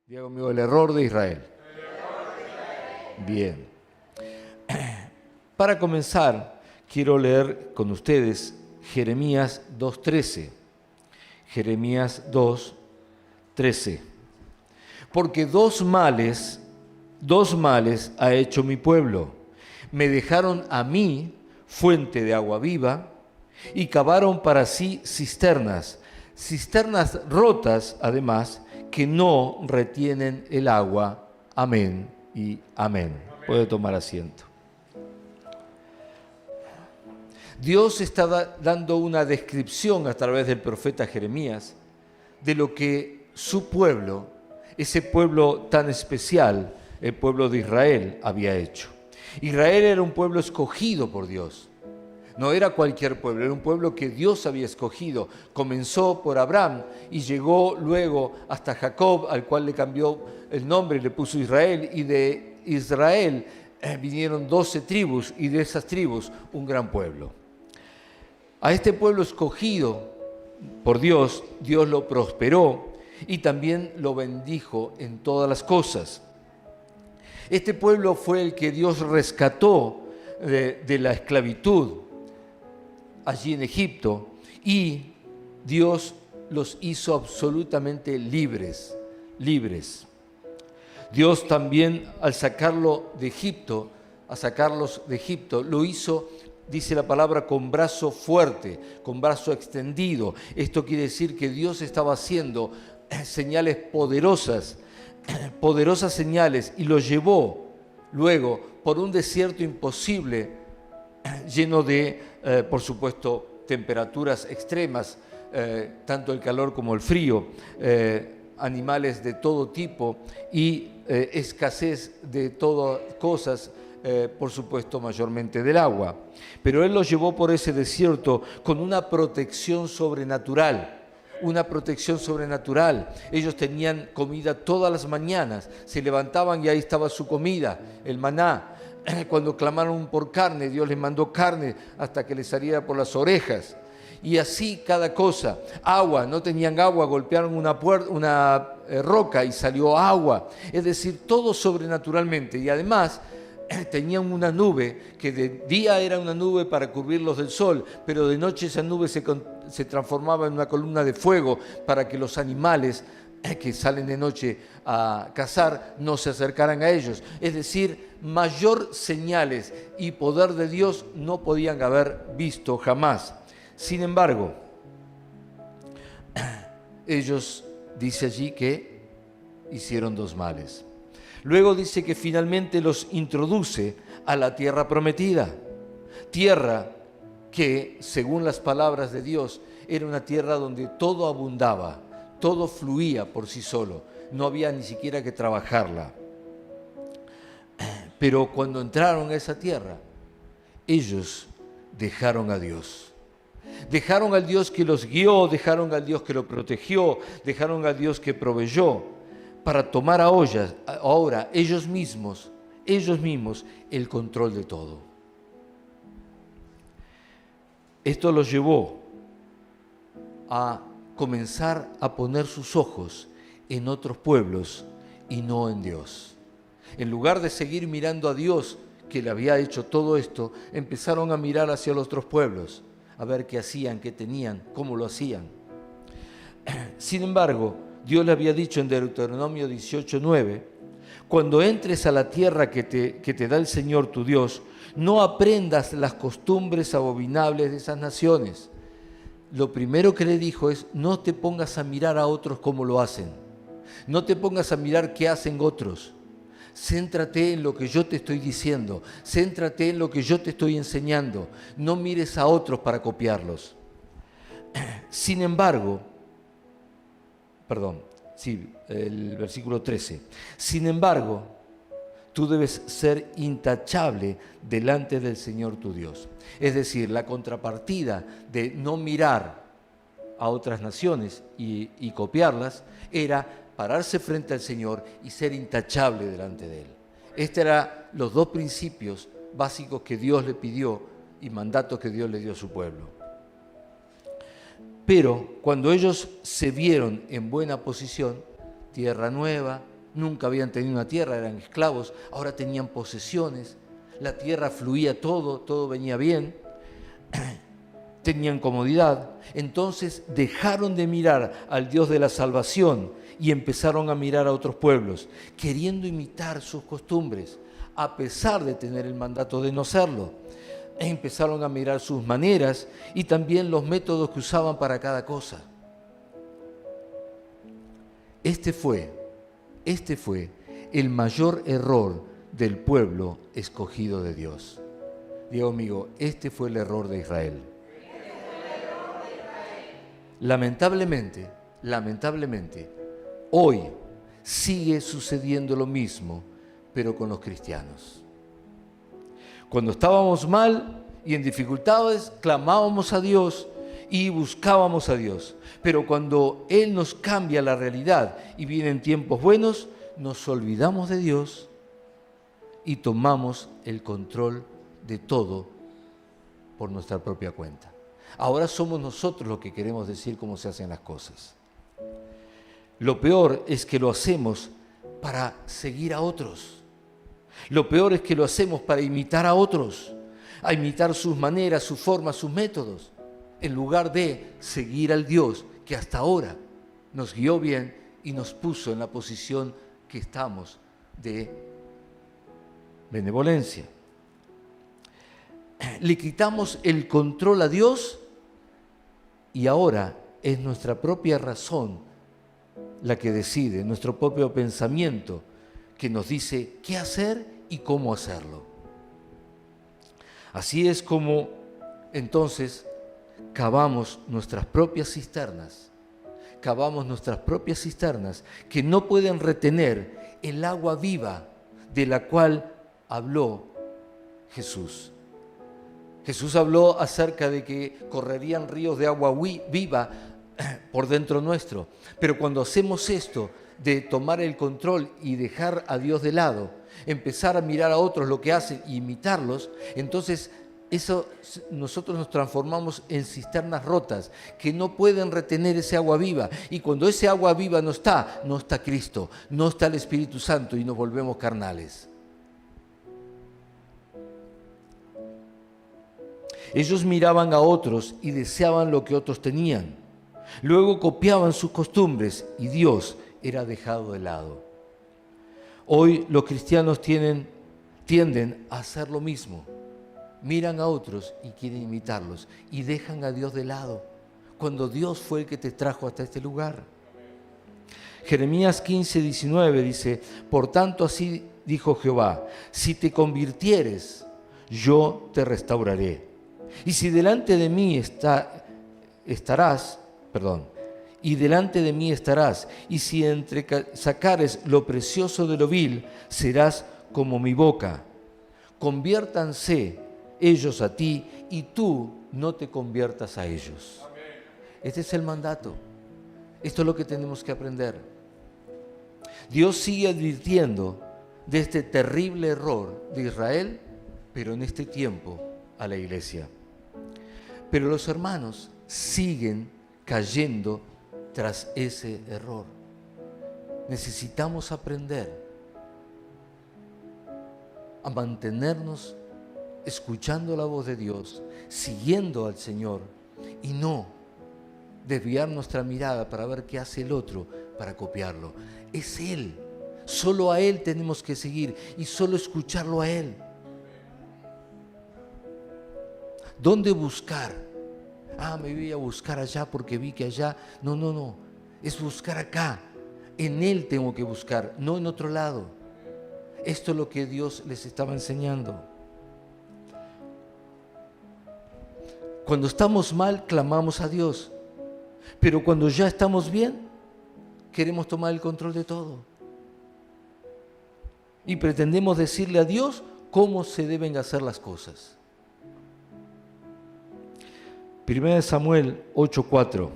Diga conmigo, el error de Israel. Bien. Para comenzar, quiero leer con ustedes Jeremías 2:13. Jeremías 2:13. Porque dos males ha hecho mi pueblo. Me dejaron a mí fuente de agua viva y cavaron para sí cisternas rotas, además, que no retienen el agua. Amén y amén. Puede tomar asiento. Dios está dando una descripción a través del profeta Jeremías de lo que su pueblo, ese pueblo tan especial, el pueblo de Israel, había hecho. Israel era un pueblo escogido por Dios. No era cualquier pueblo, era un pueblo que Dios había escogido. Comenzó por Abraham y llegó luego hasta Jacob, al cual le cambió el nombre y le puso Israel. Y de Israel vinieron 12 tribus y de esas tribus un gran pueblo. A este pueblo escogido por Dios, Dios lo prosperó y también lo bendijo en todas las cosas. Este pueblo fue el que Dios rescató de la esclavitud allí en Egipto, y Dios los hizo absolutamente libres. Dios también, al sacarlos de Egipto, lo hizo, dice la palabra, con brazo fuerte, con brazo extendido. Esto quiere decir que Dios estaba haciendo señales poderosas señales, y los llevó luego por un desierto imposible, lleno de, por supuesto, temperaturas extremas, tanto el calor como el frío, animales de todo tipo y escasez de todas cosas, por supuesto, mayormente del agua. Pero Él los llevó por ese desierto con una protección sobrenatural. Ellos tenían comida todas las mañanas, se levantaban y ahí estaba su comida, el maná. Cuando clamaron por carne, Dios les mandó carne hasta que les saliera por las orejas. Y así cada cosa. Agua, no tenían agua, golpearon una roca y salió agua. Es decir, todo sobrenaturalmente. Y además tenían una nube que de día era una nube para cubrirlos del sol, pero de noche esa nube se transformaba en una columna de fuego para que los animales que salen de noche a cazar no se acercaran a ellos. Es decir, mayor señales y poder de Dios no podían haber visto jamás. Sin embargo, ellos, dice allí, que hicieron dos males. Luego dice que finalmente los introduce a la tierra prometida. Tierra que, según las palabras de Dios, era una tierra donde todo abundaba, todo fluía por sí solo, no había ni siquiera que trabajarla. Pero cuando entraron a esa tierra, ellos dejaron a Dios. Dejaron al Dios que los guió, dejaron al Dios que los protegió, dejaron al Dios que proveyó, para tomar ahora ellos mismos el control de todo. Esto los llevó a comenzar a poner sus ojos en otros pueblos y no en Dios. En lugar de seguir mirando a Dios, que le había hecho todo esto, empezaron a mirar hacia los otros pueblos, a ver qué hacían, qué tenían, cómo lo hacían. Sin embargo, Dios le había dicho en Deuteronomio 18:9, cuando entres a la tierra que te da el Señor tu Dios, no aprendas las costumbres abominables de esas naciones. Lo primero que le dijo es, no te pongas a mirar a otros cómo lo hacen. No te pongas a mirar qué hacen otros. Céntrate en lo que yo te estoy diciendo. Céntrate en lo que yo te estoy enseñando. No mires a otros para copiarlos. Sin embargo, el versículo 13. Sin embargo, tú debes ser intachable delante del Señor tu Dios. Es decir, la contrapartida de no mirar a otras naciones y copiarlas era pararse frente al Señor y ser intachable delante de Él. Estos eran los dos principios básicos que Dios le pidió y mandatos que Dios le dio a su pueblo. Pero cuando ellos se vieron en buena posición, tierra nueva, nunca habían tenido una tierra, eran esclavos, ahora tenían posesiones, la tierra fluía todo venía bien, tenían comodidad. Entonces dejaron de mirar al Dios de la salvación y empezaron a mirar a otros pueblos, queriendo imitar sus costumbres, a pesar de tener el mandato de no serlo. Empezaron a mirar sus maneras y también los métodos que usaban para cada cosa. Este fue el mayor error del pueblo escogido de Dios. Digo, amigo, este fue el error de Israel. Lamentablemente, hoy sigue sucediendo lo mismo, pero con los cristianos. Cuando estábamos mal y en dificultades, clamábamos a Dios y buscábamos a Dios. Pero cuando Él nos cambia la realidad y vienen tiempos buenos, nos olvidamos de Dios y tomamos el control de todo por nuestra propia cuenta. Ahora somos nosotros los que queremos decir cómo se hacen las cosas. Lo peor es que lo hacemos para seguir a otros. Lo peor es que lo hacemos para imitar a otros, a imitar sus maneras, sus formas, sus métodos, en lugar de seguir al Dios que hasta ahora nos guió bien y nos puso en la posición que estamos de benevolencia. Le quitamos el control a Dios y ahora es nuestra propia razón la que decide, nuestro propio pensamiento que nos dice qué hacer y cómo hacerlo. Así es como entonces cavamos nuestras propias cisternas que no pueden retener el agua viva de la cual habló Jesús. Jesús habló acerca de que correrían ríos de agua viva por dentro nuestro. Pero cuando hacemos esto de tomar el control y dejar a Dios de lado, empezar a mirar a otros lo que hacen e imitarlos, entonces nosotros nos transformamos en cisternas rotas que no pueden retener ese agua viva. Y cuando ese agua viva no está Cristo, no está el Espíritu Santo y nos volvemos carnales. Ellos miraban a otros y deseaban lo que otros tenían. Luego copiaban sus costumbres y Dios era dejado de lado. Hoy los cristianos tienden a hacer lo mismo. Miran a otros y quieren imitarlos y dejan a Dios de lado, cuando Dios fue el que te trajo hasta este lugar. Jeremías 15:19 dice: por tanto así dijo Jehová, si te convirtieres, yo te restauraré. Y si delante de mí estarás, y si sacares lo precioso de lo vil, serás como mi boca. Conviértanse ellos a ti y tú no te conviertas a ellos. Este es el mandato. Esto es lo que tenemos que aprender. Dios sigue advirtiendo de este terrible error de Israel, pero en este tiempo a la iglesia. Pero los hermanos siguen cayendo tras ese error. Necesitamos aprender a mantenernos escuchando la voz de Dios, siguiendo al Señor y no desviar nuestra mirada para ver qué hace el otro, para copiarlo. Es Él, solo a Él tenemos que seguir y solo escucharlo a Él. ¿Dónde buscar? Me voy a buscar allá porque vi que allá. No. Es buscar acá. En Él tengo que buscar, no en otro lado. Esto es lo que Dios les estaba enseñando. Cuando estamos mal, clamamos a Dios. Pero cuando ya estamos bien, queremos tomar el control de todo. Y pretendemos decirle a Dios cómo se deben hacer las cosas. 1 Samuel 8:4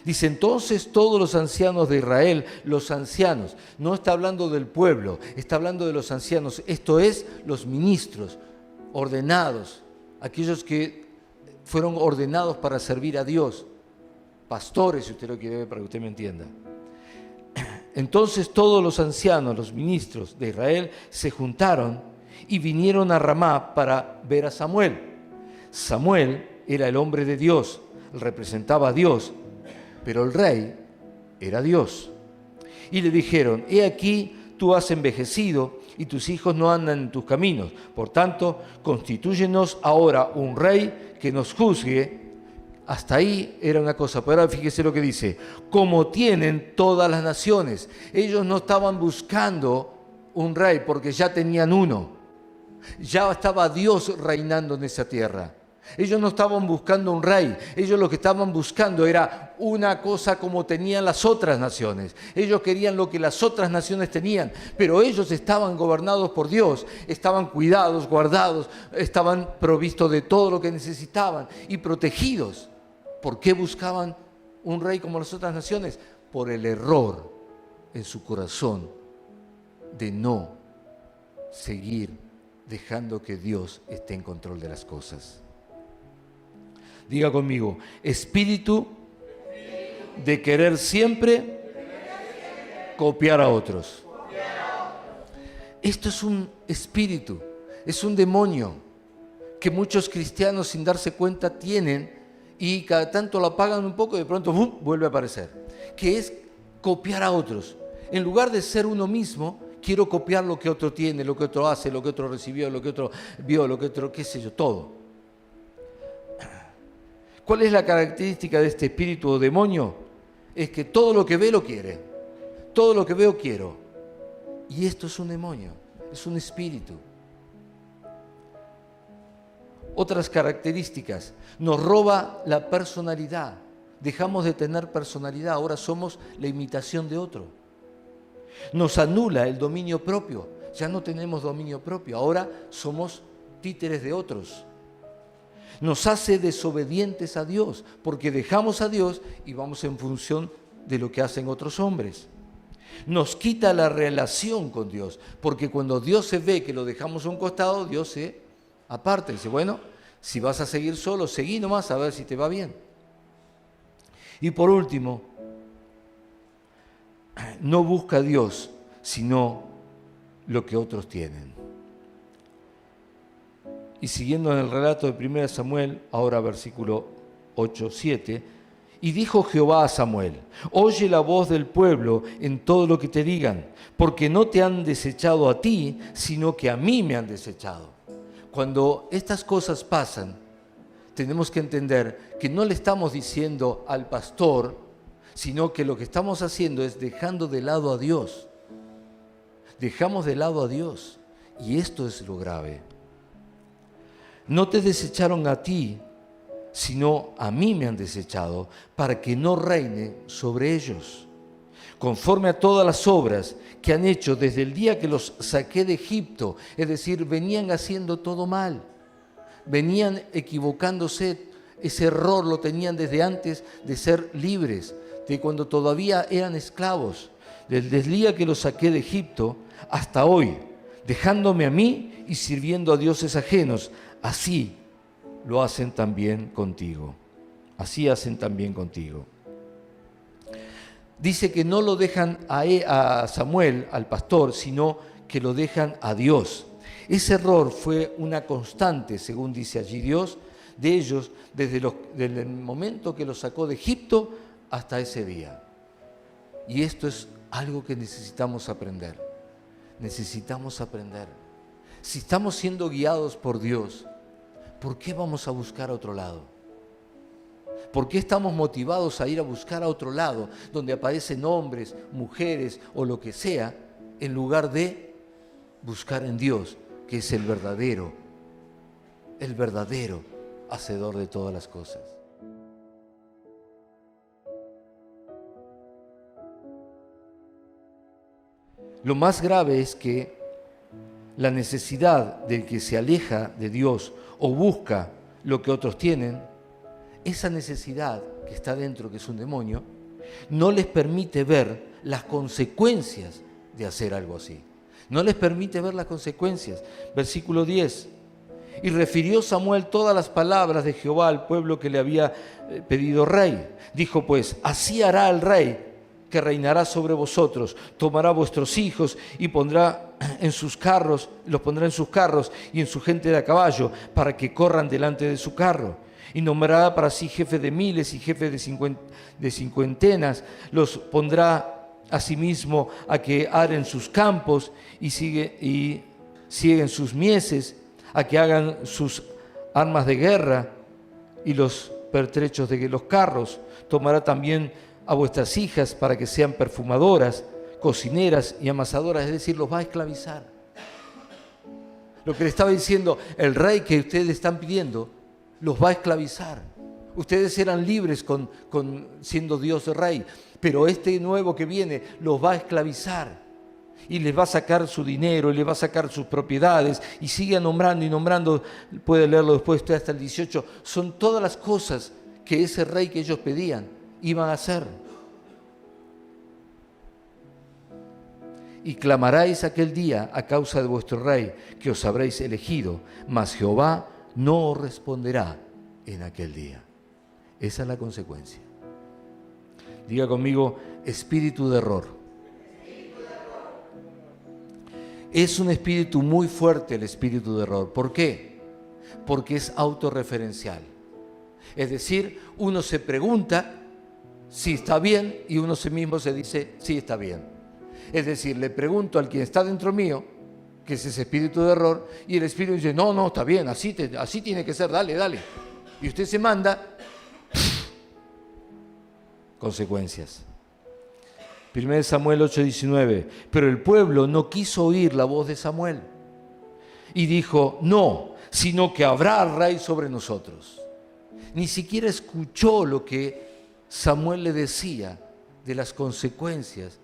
dice: entonces todos los ancianos de Israel, los ancianos, no está hablando del pueblo, está hablando de los ancianos, esto es, los ministros ordenados, aquellos que fueron ordenados para servir a Dios, pastores, si usted lo quiere ver, para que usted me entienda. Entonces todos los ancianos, los ministros de Israel, se juntaron y vinieron a Ramá para ver a Samuel. Samuel era el hombre de Dios, representaba a Dios, pero el rey era Dios. Y le dijeron: he aquí, tú has envejecido y tus hijos no andan en tus caminos. Por tanto, constitúyenos ahora un rey que nos juzgue. Hasta ahí era una cosa, pero ahora fíjese lo que dice: como tienen todas las naciones. Ellos no estaban buscando un rey porque ya tenían uno. Ya estaba Dios reinando en esa tierra. Ellos no estaban buscando un rey, ellos lo que estaban buscando era una cosa como tenían las otras naciones. Ellos querían lo que las otras naciones tenían, pero ellos estaban gobernados por Dios, estaban cuidados, guardados, estaban provistos de todo lo que necesitaban y protegidos. ¿Por qué buscaban un rey como las otras naciones? Por el error en su corazón de no seguir dejando que Dios esté en control de las cosas. Diga conmigo: espíritu de querer siempre copiar a otros. Esto es un espíritu, es un demonio que muchos cristianos sin darse cuenta tienen y cada tanto lo apagan un poco y de pronto vuelve a aparecer. Que es copiar a otros. En lugar de ser uno mismo, quiero copiar lo que otro tiene, lo que otro hace, lo que otro recibió, lo que otro vio, lo que otro, qué sé yo, todo. ¿Cuál es la característica de este espíritu o demonio? Es que todo lo que ve lo quiere. Todo lo que veo quiero. Y esto es un demonio, es un espíritu. Otras características: nos roba la personalidad. Dejamos de tener personalidad, ahora somos la imitación de otro. Nos anula el dominio propio. Ya no tenemos dominio propio, ahora somos títeres de otros. Nos hace desobedientes a Dios, porque dejamos a Dios y vamos en función de lo que hacen otros hombres. Nos quita la relación con Dios, porque cuando Dios se ve que lo dejamos a un costado, Dios se aparta y dice: bueno, si vas a seguir solo, seguí nomás a ver si te va bien. Y por último, no busca a Dios, sino lo que otros tienen. Y siguiendo en el relato de 1 Samuel, ahora versículo 8, 7, y dijo Jehová a Samuel: oye la voz del pueblo en todo lo que te digan, porque no te han desechado a ti, sino que a mí me han desechado. Cuando estas cosas pasan, tenemos que entender que no le estamos diciendo al pastor, sino que lo que estamos haciendo es dejando de lado a Dios. Dejamos de lado a Dios, y esto es lo grave. No te desecharon a ti, sino a mí me han desechado, para que no reine sobre ellos, conforme a todas las obras que han hecho desde el día que los saqué de Egipto. Es decir, venían haciendo todo mal, venían equivocándose. Ese error lo tenían desde antes de ser libres, de cuando todavía eran esclavos, desde el día que los saqué de Egipto hasta hoy, dejándome a mí y sirviendo a dioses ajenos. Así lo hacen también contigo. Así hacen también contigo. Dice que no lo dejan a Samuel, al pastor, sino que lo dejan a Dios. Ese error fue una constante, según dice allí Dios, de ellos desde el momento que los sacó de Egipto hasta ese día. Y esto es algo que necesitamos aprender. Necesitamos aprender. Si estamos siendo guiados por Dios, ¿por qué vamos a buscar a otro lado? ¿Por qué estamos motivados a ir a buscar a otro lado, donde aparecen hombres, mujeres o lo que sea, en lugar de buscar en Dios, que es el verdadero hacedor de todas las cosas? Lo más grave es que la necesidad del que se aleja de Dios o busca lo que otros tienen, esa necesidad que está dentro, que es un demonio, no les permite ver las consecuencias de hacer algo así. No les permite ver las consecuencias. Versículo 10. Y refirió Samuel todas las palabras de Jehová al pueblo que le había pedido rey. Dijo pues: así hará el rey que reinará sobre vosotros. Tomará vuestros hijos y pondrá en sus carros, los pondrá en sus carros y en su gente de a caballo, para que corran delante de su carro. Y nombrará para sí jefes de miles y jefes de cincuentenas. Los pondrá asimismo a que aren sus campos y sieguen sus mieses, a que hagan sus armas de guerra y los pertrechos de los carros. Tomará también a vuestras hijas para que sean perfumadoras, cocineras y amasadoras, es decir, los va a esclavizar. Lo que le estaba diciendo, el rey que ustedes están pidiendo, los va a esclavizar. Ustedes eran libres siendo Dios rey, pero este nuevo que viene los va a esclavizar y les va a sacar su dinero, y les va a sacar sus propiedades, y sigue nombrando y nombrando. Puede leerlo después, estoy hasta el 18. Son todas las cosas que ese rey que ellos pedían iban a hacer. Y clamaréis aquel día a causa de vuestro rey que os habréis elegido, mas Jehová no os responderá en aquel día. Esa es la consecuencia. Diga conmigo, espíritu de error. Es un espíritu muy fuerte el espíritu de error. ¿Por qué? Porque es autorreferencial. Es decir, uno se pregunta si está bien y uno mismo se dice, sí, está bien. Es decir, le pregunto al quien está dentro mío, que es ese espíritu de error, y el espíritu dice, no, no, está bien, así tiene que ser, dale, dale. Y usted se manda, consecuencias. 1 Samuel 8:19, pero el pueblo no quiso oír la voz de Samuel y dijo, no, sino que habrá rey sobre nosotros. Ni siquiera escuchó lo que Samuel le decía de las consecuencias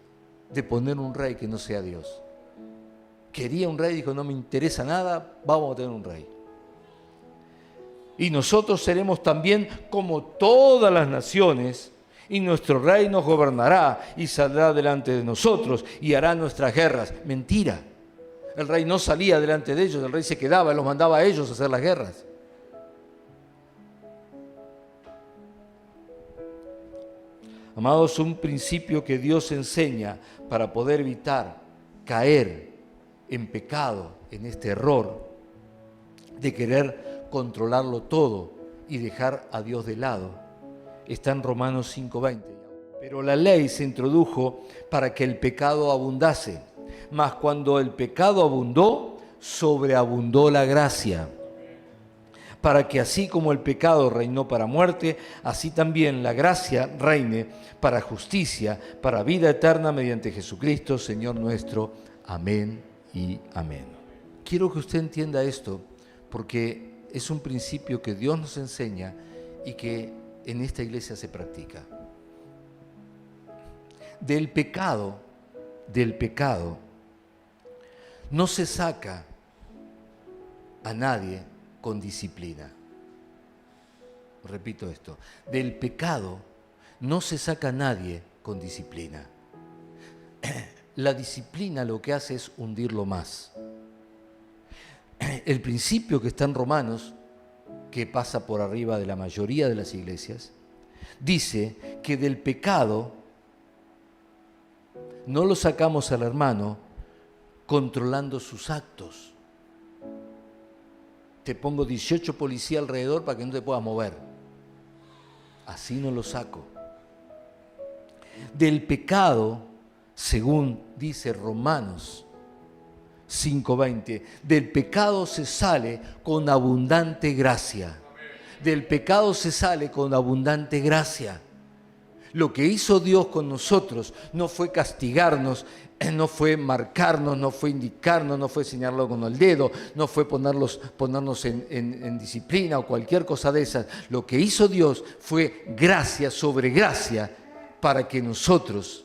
de poner un rey que no sea Dios. Quería un rey, dijo, no me interesa nada, vamos a tener un rey. Y nosotros seremos también como todas las naciones, y nuestro rey nos gobernará y saldrá delante de nosotros y hará nuestras guerras. Mentira. El rey no salía delante de ellos, el rey se quedaba y los mandaba a ellos a hacer las guerras. Amados, un principio que Dios enseña para poder evitar caer en pecado, en este error de querer controlarlo todo y dejar a Dios de lado, está en Romanos 5:20. Pero la ley se introdujo para que el pecado abundase, mas cuando el pecado abundó, sobreabundó la gracia, para que así como el pecado reinó para muerte, así también la gracia reine para justicia, para vida eterna mediante Jesucristo, Señor nuestro. Amén y amén. Quiero que usted entienda esto, porque es un principio que Dios nos enseña y que en esta iglesia se practica. Del pecado no se saca a nadie con disciplina. Repito esto, del pecado no se saca a nadie con disciplina. La disciplina lo que hace es hundirlo más. El principio que está en Romanos, que pasa por arriba de la mayoría de las iglesias, dice que del pecado no lo sacamos al hermano controlando sus actos. Te pongo 18 policías alrededor para que no te puedas mover. Así no lo saco. Del pecado, según dice Romanos 5:20, del pecado se sale con abundante gracia. Del pecado se sale con abundante gracia. Lo que hizo Dios con nosotros no fue castigarnos, no fue marcarnos, no fue indicarnos, no fue señalarlo con el dedo, no fue ponernos en disciplina o cualquier cosa de esas. Lo que hizo Dios fue gracia sobre gracia para que nosotros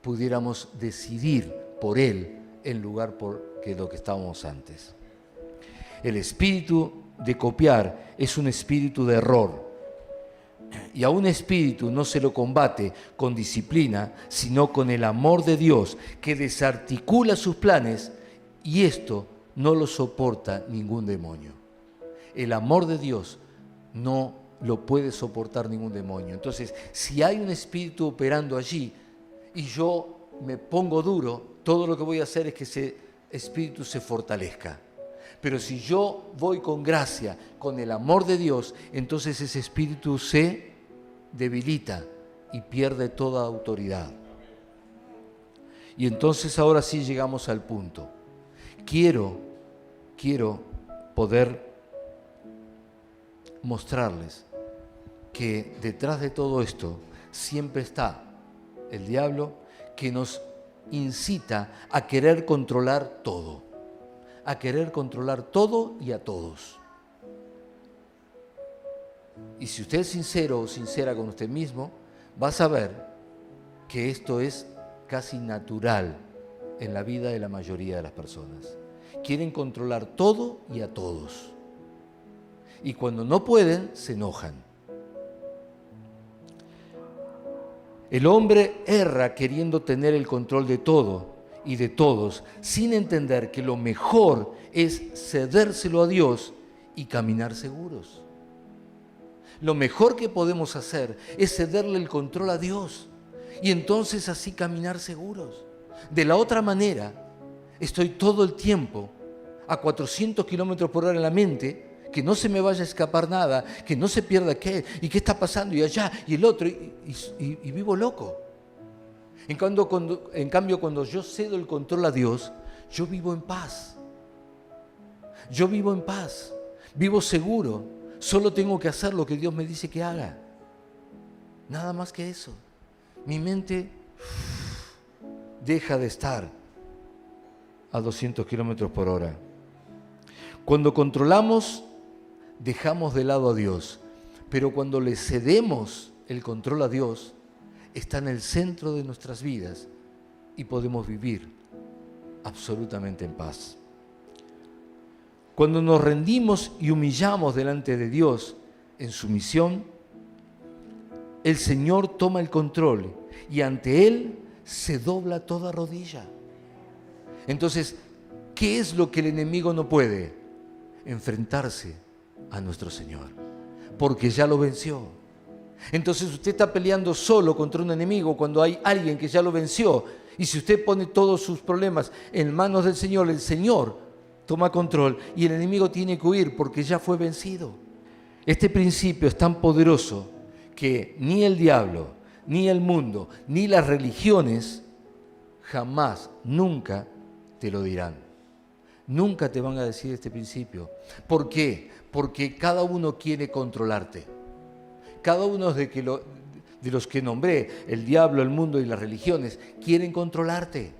pudiéramos decidir por Él en lugar que lo que estábamos antes. El espíritu de copiar es un espíritu de error. Y a un espíritu no se lo combate con disciplina, sino con el amor de Dios que desarticula sus planes, y esto no lo soporta ningún demonio. El amor de Dios no lo puede soportar ningún demonio. Entonces, si hay un espíritu operando allí, y yo me pongo duro, todo lo que voy a hacer es que ese espíritu se fortalezca. Pero si yo voy con gracia, con el amor de Dios, entonces ese espíritu se debilita y pierde toda autoridad. Y entonces ahora sí llegamos al punto. Quiero poder mostrarles que detrás de todo esto siempre está el diablo, que nos incita a querer controlar todo, y a todos. Y si usted es sincero o sincera con usted mismo, va a saber que esto es casi natural en la vida de la mayoría de las personas. Quieren controlar todo y a todos. Y cuando no pueden, se enojan. El hombre erra queriendo tener el control de todo y de todos, sin entender que lo mejor es cedérselo a Dios y caminar seguros. Lo mejor que podemos hacer es cederle el control a Dios y entonces así caminar seguros. De la otra manera, estoy todo el tiempo a 400 kilómetros por hora en la mente, que no se me vaya a escapar nada, que no se pierda qué, y qué está pasando, y allá, y el otro, y vivo loco. En cambio, cuando yo cedo el control a Dios, yo vivo en paz. Yo vivo en paz, vivo seguro. Solo tengo que hacer lo que Dios me dice que haga. Nada más que eso. Mi mente deja de estar a 200 kilómetros por hora. Cuando controlamos, dejamos de lado a Dios. Pero cuando le cedemos el control a Dios, está en el centro de nuestras vidas y podemos vivir absolutamente en paz. Cuando nos rendimos y humillamos delante de Dios en sumisión, el Señor toma el control y ante Él se dobla toda rodilla. Entonces, ¿qué es lo que el enemigo no puede? Enfrentarse a nuestro Señor, porque ya lo venció. Entonces usted está peleando solo contra un enemigo cuando hay alguien que ya lo venció. Y si usted pone todos sus problemas en manos del Señor, el Señor toma control y el enemigo tiene que huir porque ya fue vencido. Este principio es tan poderoso que ni el diablo, ni el mundo, ni las religiones jamás, nunca te lo dirán. Nunca te van a decir este principio. ¿Por qué? Porque cada uno quiere controlarte. Cada uno de los que nombré, el diablo, el mundo y las religiones, quieren controlarte.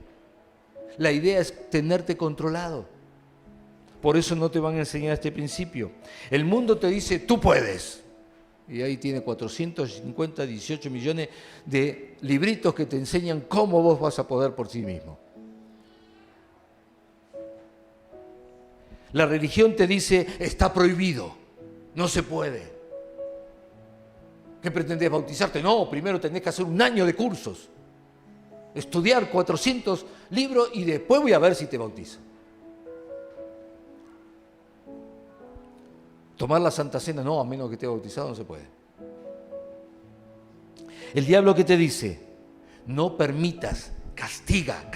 La idea es tenerte controlado. Por eso no te van a enseñar este principio. El mundo te dice, tú puedes. Y ahí tiene 18 millones de libritos que te enseñan cómo vos vas a poder por sí mismo. La religión te dice, está prohibido, no se puede. ¿Qué pretendés, bautizarte? No, primero tenés que hacer un año de cursos, estudiar 400 libros y después voy a ver si te bautizo. Tomar la Santa Cena, no, a menos que esté bautizado no se puede. El diablo que te dice, no permitas, castiga,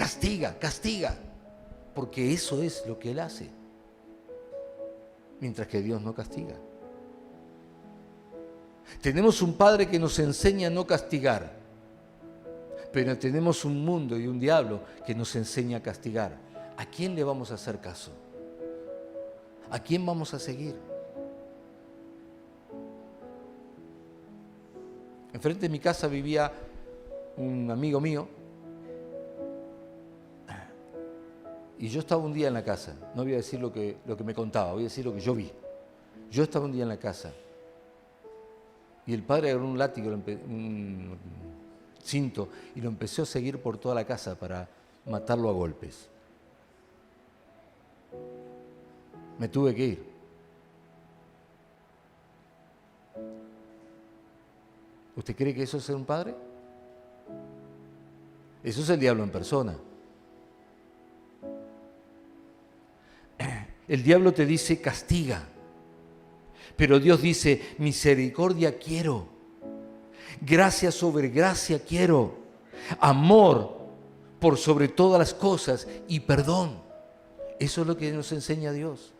porque eso es lo que él hace, mientras que Dios no castiga. Tenemos un Padre que nos enseña a no castigar, pero tenemos un mundo y un diablo que nos enseña a castigar. ¿A quién le vamos a hacer caso? ¿A quién vamos a seguir? Enfrente de mi casa vivía un amigo mío y yo estaba un día en la casa. No voy a decir lo que me contaba, voy a decir lo que yo vi. Yo estaba un día en la casa y el padre agarró un látigo, un cinto, y lo empezó a seguir por toda la casa para matarlo a golpes. Me tuve que ir. ¿Usted cree que eso es ser un padre? Eso es el diablo en persona. El diablo te dice castiga, pero Dios dice misericordia quiero, gracia sobre gracia quiero, amor por sobre todas las cosas y perdón. Eso es lo que nos enseña Dios.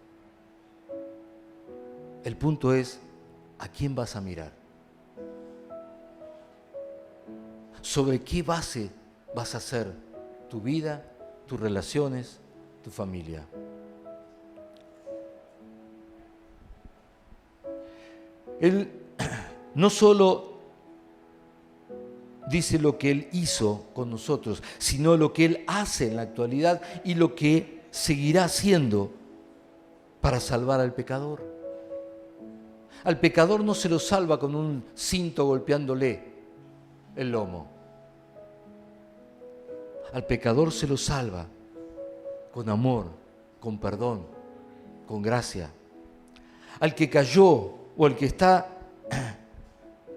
El punto es, ¿a quién vas a mirar? ¿Sobre qué base vas a hacer tu vida, tus relaciones, tu familia? Él no solo dice lo que Él hizo con nosotros, sino lo que Él hace en la actualidad y lo que seguirá haciendo para salvar al pecador. Al pecador no se lo salva con un cinto golpeándole el lomo. Al pecador se lo salva con amor, con perdón, con gracia. Al que cayó o al que está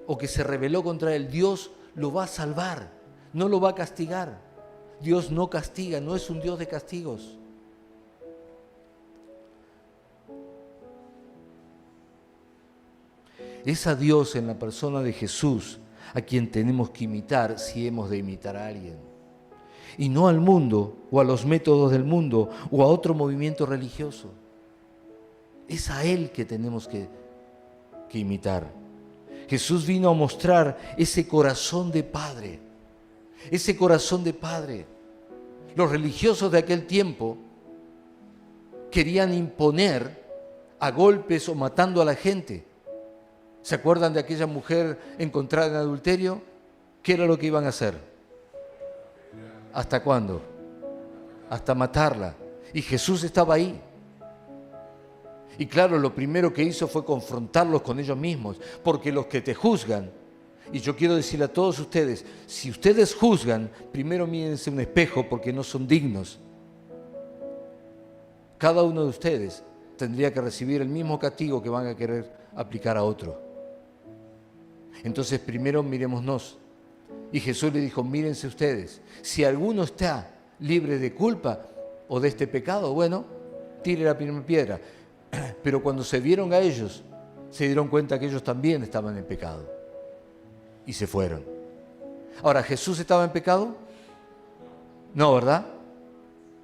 o que se rebeló contra él, Dios lo va a salvar, no lo va a castigar. Dios no castiga, no es un Dios de castigos. Es a Dios en la persona de Jesús a quien tenemos que imitar si hemos de imitar a alguien. Y no al mundo o a los métodos del mundo o a otro movimiento religioso. Es a Él que tenemos que imitar. Jesús vino a mostrar ese corazón de Padre. Ese corazón de Padre. Los religiosos de aquel tiempo querían imponer a golpes o matando a la gente. ¿Se acuerdan de aquella mujer encontrada en adulterio? ¿Qué era lo que iban a hacer? ¿Hasta cuándo? Hasta matarla. Y Jesús estaba ahí. Y claro, lo primero que hizo fue confrontarlos con ellos mismos, porque los que te juzgan, y yo quiero decirle a todos ustedes, si ustedes juzgan, primero mírense un espejo porque no son dignos. Cada uno de ustedes tendría que recibir el mismo castigo que van a querer aplicar a otro. Entonces primero mirémonos. Y Jesús le dijo, mírense ustedes, si alguno está libre de culpa o de este pecado, bueno, tire la primera piedra. Pero cuando se vieron a ellos, se dieron cuenta que ellos también estaban en pecado. Y se fueron. Ahora, ¿Jesús estaba en pecado? No, ¿verdad?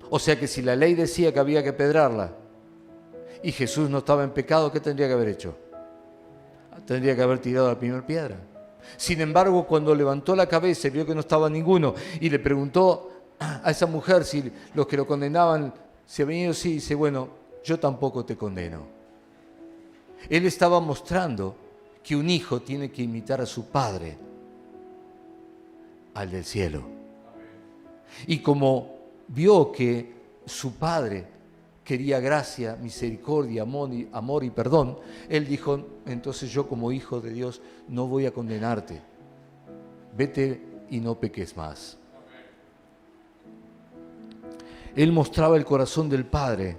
O sea que si la ley decía que había que apedrearla y Jesús no estaba en pecado, ¿qué tendría que haber hecho? Tendría que haber tirado la primera piedra. Sin embargo, cuando levantó la cabeza y vio que no estaba ninguno y le preguntó a esa mujer si los que lo condenaban se habían ido, sí, dice, bueno, yo tampoco te condeno. Él estaba mostrando que un hijo tiene que imitar a su padre, al del cielo. Y como vio que su padre quería gracia, misericordia, amor y perdón, él dijo, entonces yo como hijo de Dios no voy a condenarte. Vete y no peques más. Él mostraba el corazón del Padre,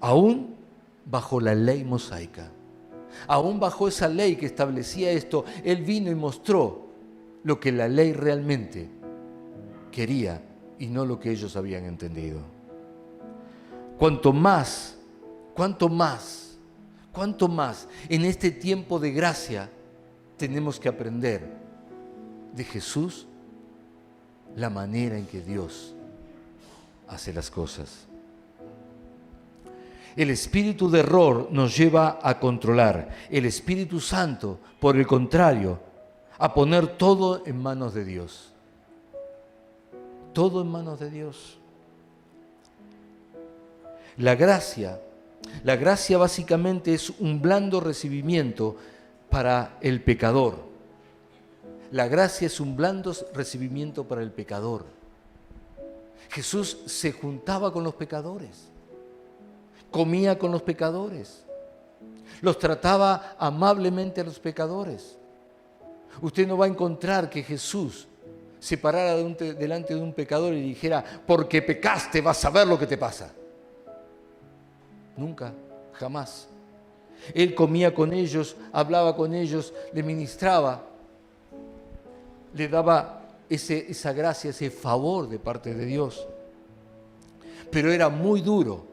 aún bajo la ley mosaica. Aún bajo esa ley que establecía esto, Él vino y mostró lo que la ley realmente quería y no lo que ellos habían entendido. Cuanto más en este tiempo de gracia tenemos que aprender de Jesús la manera en que Dios hace las cosas. El espíritu de error nos lleva a controlar. El Espíritu Santo, por el contrario, a poner todo en manos de Dios. Todo en manos de Dios. La gracia básicamente es un blando recibimiento para el pecador. La gracia es un blando recibimiento para el pecador. Jesús se juntaba con los pecadores, comía con los pecadores, los trataba amablemente a los pecadores. Usted no va a encontrar que Jesús se parara delante de un pecador y dijera, porque pecaste vas a ver lo que te pasa. Nunca, jamás. Él comía con ellos, hablaba con ellos, les ministraba, le daba esa gracia, ese favor de parte de Dios. Pero era muy duro.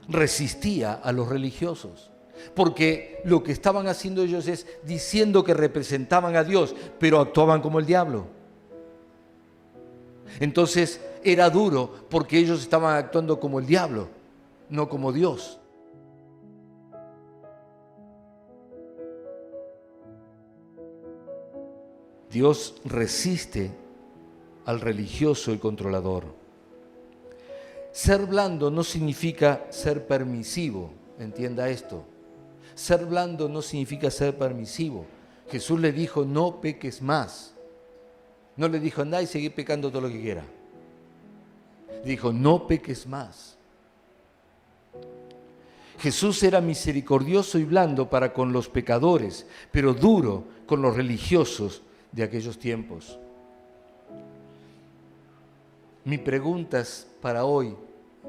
Resistía a los religiosos. porque lo que estaban haciendo ellos es diciendo que representaban a Dios, pero actuaban como el diablo. Entonces era duro porque ellos estaban actuando como el diablo, no como Dios. Dios resiste al religioso y controlador. Ser blando no significa ser permisivo, entienda esto. Ser blando no significa ser permisivo. Jesús le dijo, no peques más. No le dijo, andá y seguí pecando todo lo que quiera. Dijo, no peques más. Jesús era misericordioso y blando para con los pecadores, pero duro con los religiosos de aquellos tiempos. Mi pregunta para hoy,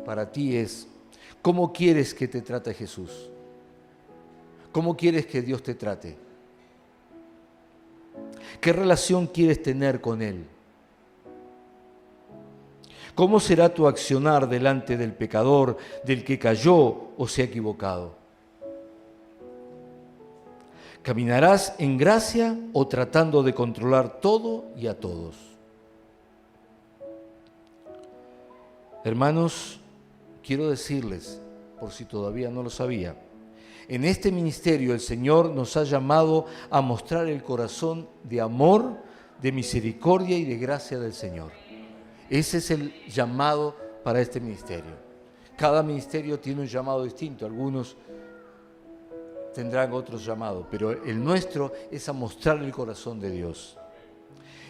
para ti es, ¿cómo quieres que te trate Jesús? ¿Cómo quieres que Dios te trate? ¿Qué relación quieres tener con Él? ¿Cómo será tu accionar delante del pecador, del que cayó o se ha equivocado? ¿Caminarás en gracia o tratando de controlar todo y a todos? Hermanos, quiero decirles, por si todavía no lo sabía, en este ministerio el Señor nos ha llamado a mostrar el corazón de amor, de misericordia y de gracia del Señor. Ese es el llamado para este ministerio. Cada ministerio tiene un llamado distinto, algunos tendrán otros llamados, pero el nuestro es a mostrar el corazón de Dios.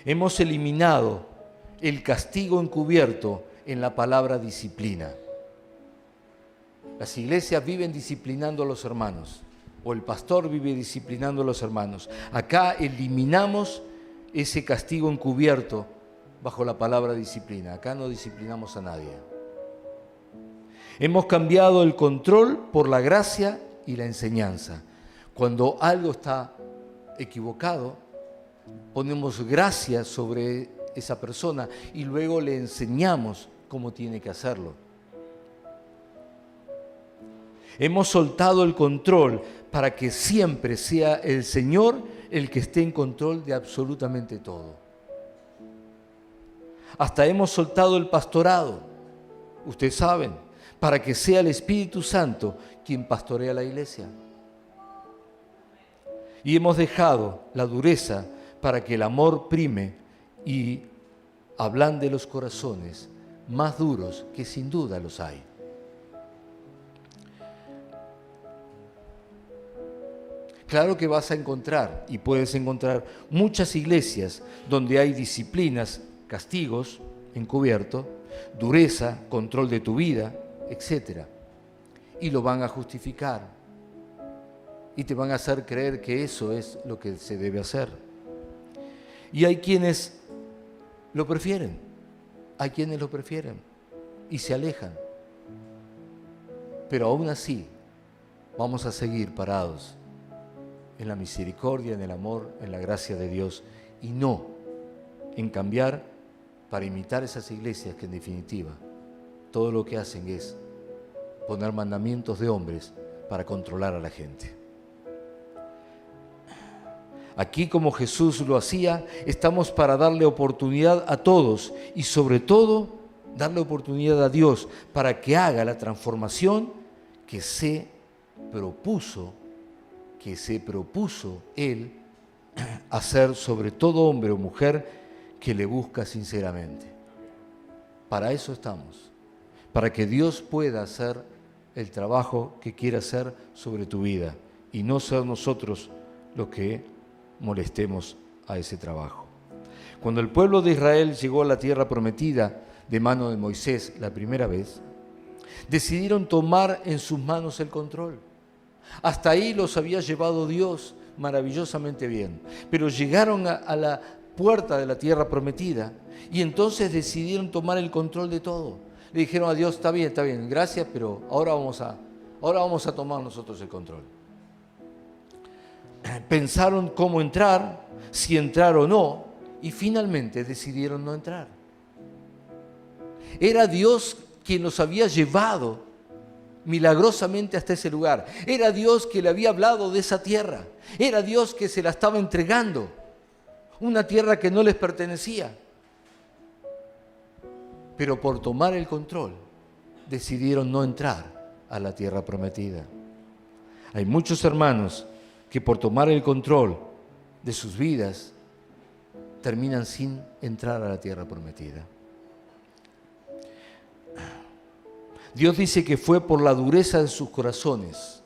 Hemos eliminado el castigo encubierto en la palabra disciplina. Las iglesias viven disciplinando a los hermanos, o el pastor vive disciplinando a los hermanos. Acá eliminamos ese castigo encubierto bajo la palabra disciplina. Acá no disciplinamos a nadie. Hemos cambiado el control por la gracia y la enseñanza. Cuando algo está equivocado, ponemos gracia sobre esa persona y luego le enseñamos cómo tiene que hacerlo. Hemos soltado el control para que siempre sea el Señor el que esté en control de absolutamente todo. Hasta hemos soltado el pastorado, ustedes saben, para que sea el Espíritu Santo quien pastorea la iglesia. Y hemos dejado la dureza para que el amor prime y ablande los corazones más duros, que sin duda los hay. Claro que vas a encontrar, y puedes encontrar, muchas iglesias donde hay disciplinas, castigos encubiertos, dureza, control de tu vida, etc. Y lo van a justificar. Y te van a hacer creer que eso es lo que se debe hacer. Y hay quienes lo prefieren. Hay quienes lo prefieren y se alejan. Pero aún así, vamos a seguir parados en la misericordia, en el amor, en la gracia de Dios, y no en cambiar para imitar esas iglesias que en definitiva todo lo que hacen es poner mandamientos de hombres para controlar a la gente. Aquí, como Jesús lo hacía, estamos para darle oportunidad a todos y sobre todo darle oportunidad a Dios para que haga la transformación que se propuso Él hacer sobre todo hombre o mujer que le busca sinceramente. Para eso estamos, para que Dios pueda hacer el trabajo que quiere hacer sobre tu vida y no ser nosotros los que molestemos a ese trabajo. Cuando el pueblo de Israel llegó a la tierra prometida de mano de Moisés la primera vez, decidieron tomar en sus manos el control. Hasta ahí los había llevado Dios maravillosamente bien, pero llegaron a la puerta de la tierra prometida y entonces decidieron tomar el control de todo. Le dijeron a Dios, está bien, gracias, pero ahora vamos a tomar nosotros el control. Pensaron cómo entrar, si entrar o no, y finalmente decidieron no entrar. Era Dios quien los había llevado milagrosamente hasta ese lugar. Era Dios que le había hablado de esa tierra. Era Dios que se la estaba entregando. Una tierra que no les pertenecía. Pero por tomar el control, decidieron no entrar a la tierra prometida. Hay muchos hermanos que por tomar el control de sus vidas, terminan sin entrar a la tierra prometida. Dios dice que fue por la dureza de sus corazones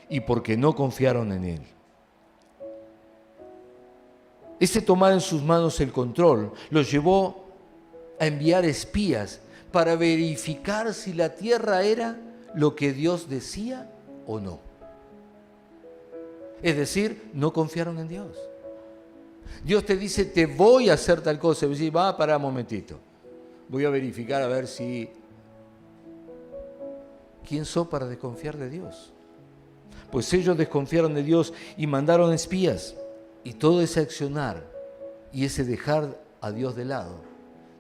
y porque no confiaron en Él. Ese tomar en sus manos el control los llevó a enviar espías para verificar si la tierra era lo que Dios decía o no. Es decir, no confiaron en Dios. Dios te dice, te voy a hacer tal cosa. Y vos decís, para un momentito. Voy a verificar a ver si... ¿Quién sos para desconfiar de Dios? Pues ellos desconfiaron de Dios y mandaron espías. Y todo ese accionar y ese dejar a Dios de lado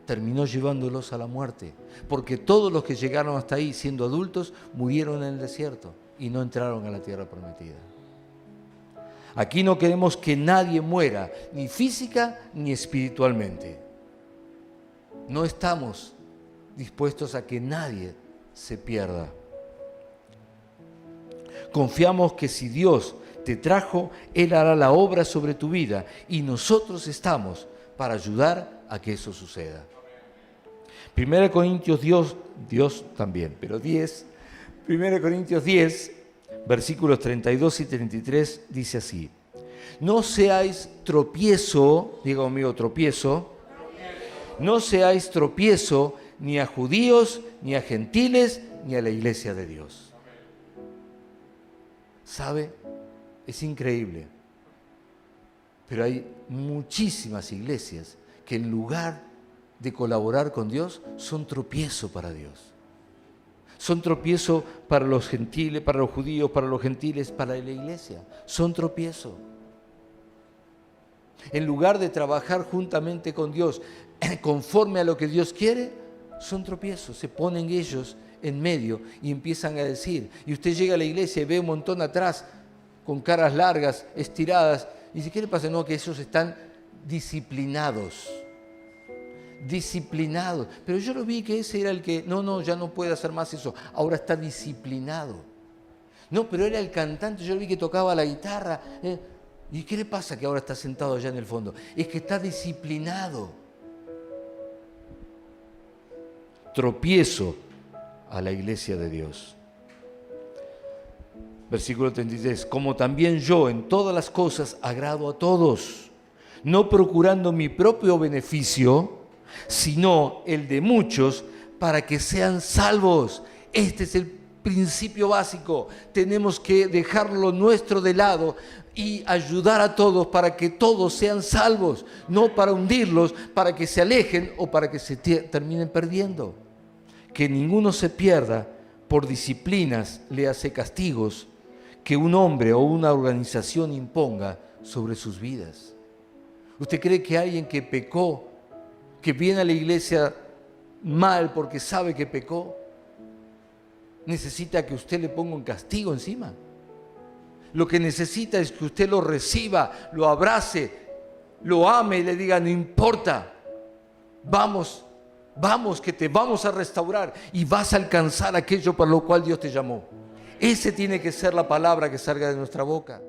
terminó llevándolos a la muerte. Porque todos los que llegaron hasta ahí siendo adultos murieron en el desierto y no entraron a la tierra prometida. Aquí no queremos que nadie muera, ni física ni espiritualmente. No estamos dispuestos a que nadie se pierda. Confiamos que si Dios te trajo, Él hará la obra sobre tu vida y nosotros estamos para ayudar a que eso suceda. 1 Corintios Dios también, pero 1 Corintios 10, versículos 32 y 33 dice así: no seáis tropiezo, diga conmigo tropiezo, no seáis tropiezo ni a judíos, ni a gentiles, ni a la iglesia de Dios. ¿Sabe? Es increíble. Pero hay muchísimas iglesias que en lugar de colaborar con Dios, son tropiezo para Dios. Son tropiezo para los gentiles, para los judíos, para los gentiles, para la iglesia. Son tropiezo. En lugar de trabajar juntamente con Dios, conforme a lo que Dios quiere, son tropiezos. Se ponen ellos en medio y empiezan a decir. Y usted llega a la iglesia y ve un montón atrás, con caras largas, estiradas, y dice, ¿qué le pasa? No, que ellos están disciplinados. Disciplinados. Pero yo lo vi que ese era el que, no, ya no puede hacer más eso. Ahora está disciplinado. No, pero era el cantante, yo lo vi que tocaba la guitarra. ¿Y qué le pasa que ahora está sentado allá en el fondo? Es que está disciplinado. Tropiezo a la iglesia de Dios. Versículo 33. Como también yo en todas las cosas agrado a todos, no procurando mi propio beneficio, sino el de muchos, para que sean salvos. Este es el principio básico. Tenemos que dejar lo nuestro de lado y ayudar a todos para que todos sean salvos, no para hundirlos, para que se alejen o para que se terminen perdiendo. Que ninguno se pierda por disciplinas, le hace castigos, que un hombre o una organización imponga sobre sus vidas. ¿Usted cree que alguien que pecó, que viene a la iglesia mal porque sabe que pecó, necesita que usted le ponga un castigo encima? Lo que necesita es que usted lo reciba, lo abrace, lo ame y le diga, no importa, vamos, que te vamos a restaurar y vas a alcanzar aquello para lo cual Dios te llamó. Ese tiene que ser la palabra que salga de nuestra boca.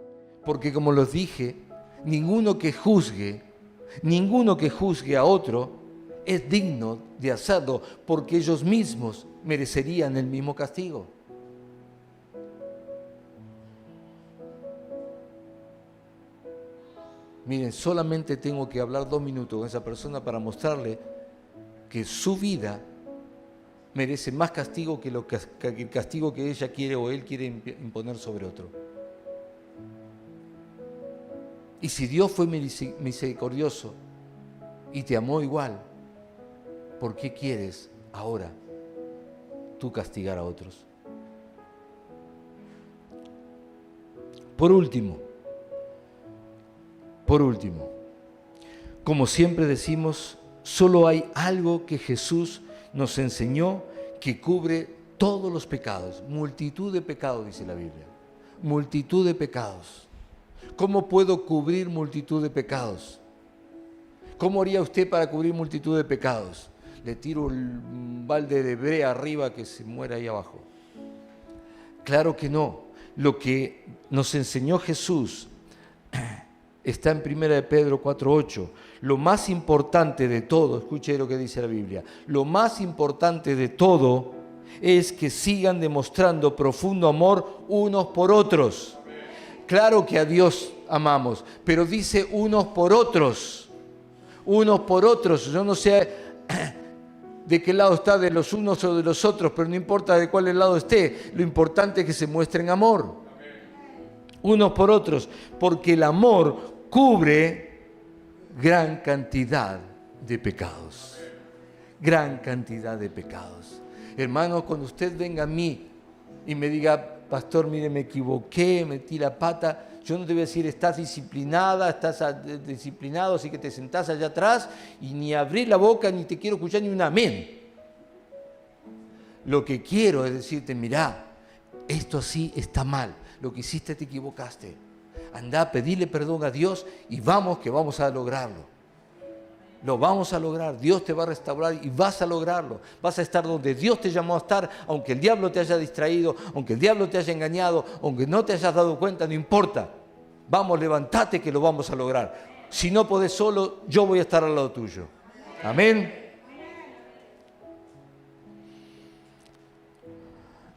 Porque como los dije, ninguno que juzgue a otro es digno de hacerlo, porque ellos mismos merecerían el mismo castigo. Miren, solamente tengo que hablar 2 minutos con esa persona para mostrarle que su vida merece más castigo que el castigo que ella quiere o él quiere imponer sobre otro. Y si Dios fue misericordioso y te amó igual, ¿por qué quieres ahora tú castigar a otros? Por último, como siempre decimos, solo hay algo que Jesús nos enseñó que cubre todos los pecados, multitud de pecados, dice la Biblia, multitud de pecados. ¿Cómo puedo cubrir multitud de pecados? ¿Cómo haría usted para cubrir multitud de pecados? Le tiro un balde de brea arriba que se muera ahí abajo. Claro que no. Lo que nos enseñó Jesús está en 1 de Pedro 4:8. Lo más importante de todo, escuche lo que dice la Biblia, lo más importante de todo es que sigan demostrando profundo amor unos por otros. Claro que a Dios amamos, pero dice unos por otros. Unos por otros. Yo no sé de qué lado está, de los unos o de los otros, pero no importa de cuál lado esté, lo importante es que se muestren amor. Unos por otros, porque el amor cubre gran cantidad de pecados. Gran cantidad de pecados. Hermano, cuando usted venga a mí y me diga, pastor, mire, me equivoqué, metí la pata, yo no te voy a decir, estás disciplinada, estás disciplinado, así que te sentás allá atrás y ni abrir la boca, ni te quiero escuchar ni un amén. Lo que quiero es decirte, mirá, esto así está mal, lo que hiciste te equivocaste. Andá, pedile perdón a Dios y vamos que vamos a lograrlo. Lo vamos a lograr, Dios te va a restaurar y vas a lograrlo. Vas a estar donde Dios te llamó a estar, aunque el diablo te haya distraído, aunque el diablo te haya engañado, aunque no te hayas dado cuenta, no importa. Vamos, levántate que lo vamos a lograr. Si no podés solo, yo voy a estar al lado tuyo. Amén.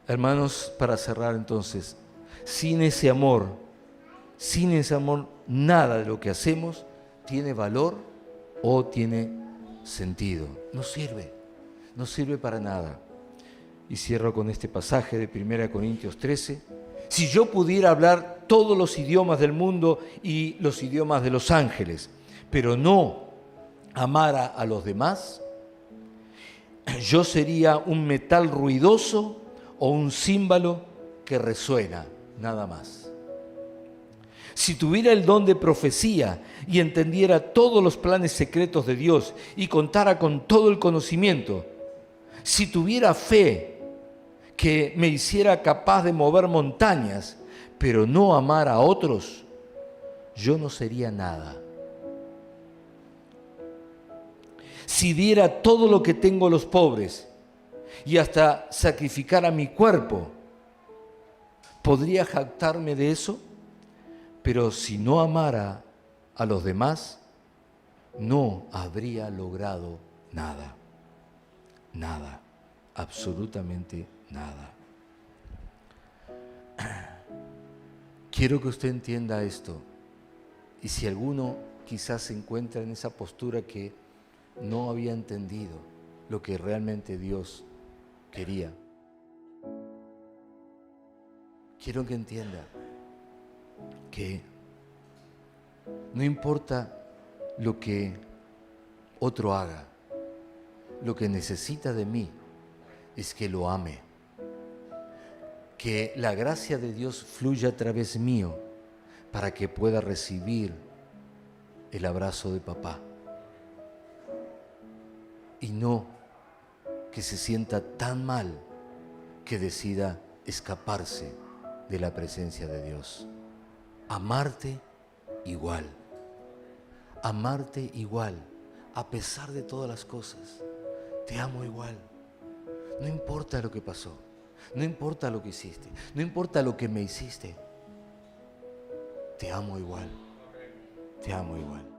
Hermanos, para cerrar entonces, sin ese amor, nada de lo que hacemos tiene valor o tiene sentido. No sirve para nada. Y cierro con este pasaje de 1 Corintios 13. Si yo pudiera hablar todos los idiomas del mundo y los idiomas de los ángeles, pero no amara a los demás, yo sería un metal ruidoso o un címbalo que resuena, nada más. Si tuviera el don de profecía y entendiera todos los planes secretos de Dios y contara con todo el conocimiento, si tuviera fe que me hiciera capaz de mover montañas, pero no amar a otros, yo no sería nada. Si diera todo lo que tengo a los pobres y hasta sacrificara mi cuerpo, ¿podría jactarme de eso? Pero si no amara a los demás, no habría logrado nada. Nada, absolutamente nada. Quiero que usted entienda esto. Y si alguno quizás se encuentra en esa postura que no había entendido lo que realmente Dios quería, quiero que entienda que no importa lo que otro haga, lo que necesita de mí es que lo ame, que la gracia de Dios fluya a través mío para que pueda recibir el abrazo de papá y no que se sienta tan mal que decida escaparse de la presencia de Dios. Amarte igual, a pesar de todas las cosas. Te amo igual. No importa lo que pasó, no importa lo que hiciste, no importa lo que me hiciste. Te amo igual, te amo igual.